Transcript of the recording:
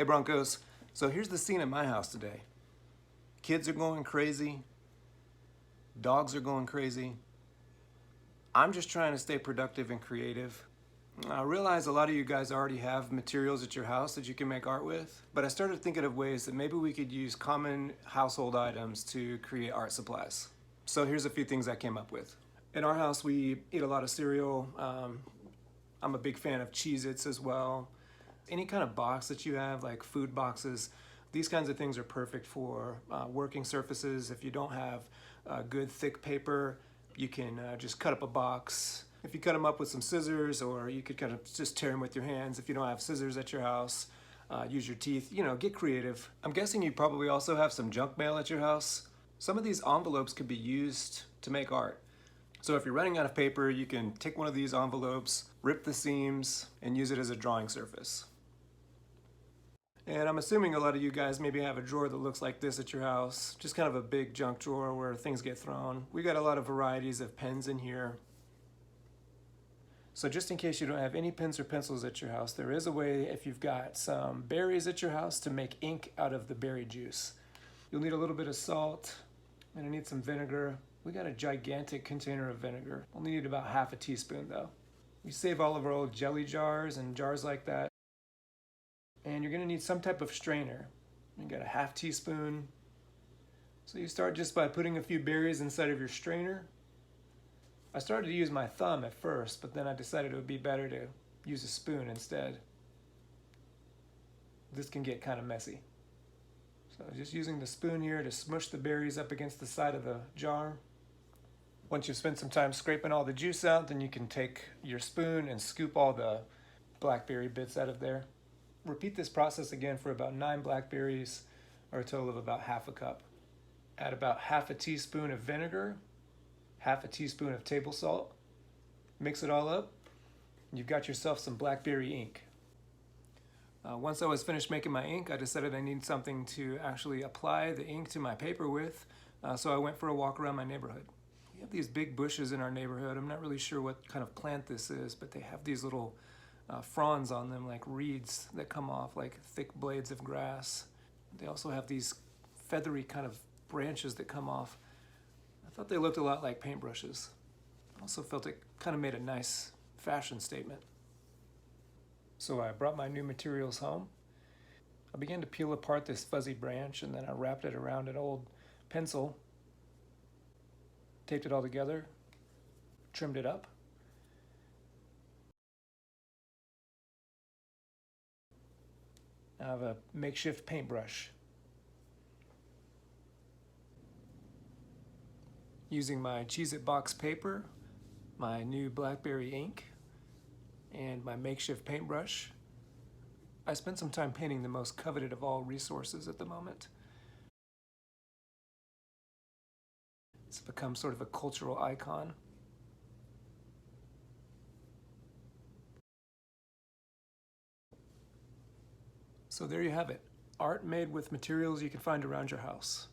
Hey Broncos, so here's the scene at my house today. Kids are going crazy, dogs are going crazy. I'm just trying to stay productive and creative. I realize a lot of you guys already have materials at your house that you can make art with, but I started thinking of ways that maybe we could use common household items to create art supplies. So here's a few things I came up with. In our house, we eat a lot of cereal. I'm a big fan of Cheez-Its as well. Any kind of box that you have, like food boxes, these kinds of things are perfect for working surfaces. If you don't have good thick paper, you can just cut up a box. If you cut them up with some scissors, or you could kind of just tear them with your hands. If you don't have scissors at your house, use your teeth, get creative. I'm guessing you probably also have some junk mail at your house. Some of these envelopes could be used to make art. So if you're running out of paper, you can take one of these envelopes, rip the seams, and use it as a drawing surface. And I'm assuming a lot of you guys maybe have a drawer that looks like this at your house, just kind of a big junk drawer where things get thrown. We got a lot of varieties of pens in here. So just in case you don't have any pens or pencils at your house, there is a way, if you've got some berries at your house, to make ink out of the berry juice. You'll need a little bit of salt, and I need some vinegar. We got a gigantic container of vinegar. Only need about half a teaspoon though. We save all of our old jelly jars and jars like that. And you're gonna need some type of strainer. You got a half teaspoon. So you start just by putting a few berries inside of your strainer. I started to use my thumb at first, but then I decided it would be better to use a spoon instead. This can get kind of messy. So just using the spoon here to smush the berries up against the side of the jar. Once you've spent some time scraping all the juice out, then you can take your spoon and scoop all the blackberry bits out of there. Repeat this process again for about 9 blackberries, or a total of about half a cup. Add about half a teaspoon of vinegar, half a teaspoon of table salt. Mix it all up. You've got yourself some blackberry ink. Once I was finished making my ink, I decided I needed something to actually apply the ink to my paper with, so I went for a walk around my neighborhood. We have these big bushes in our neighborhood. I'm not really sure what kind of plant this is, but they have these little fronds on them, like reeds that come off like thick blades of grass. They also have these feathery kind of branches that come off. I thought they looked a lot like paintbrushes. I also felt it kind of made a nice fashion statement. So I brought my new materials home. I began to peel apart this fuzzy branch, and then I wrapped it around an old pencil, taped it all together, trimmed it up. I have a makeshift paintbrush. Using my Cheez-It box paper, my new blackberry ink, and my makeshift paintbrush, I spent some time painting the most coveted of all resources at the moment. It's become sort of a cultural icon. So there you have it, art made with materials you can find around your house.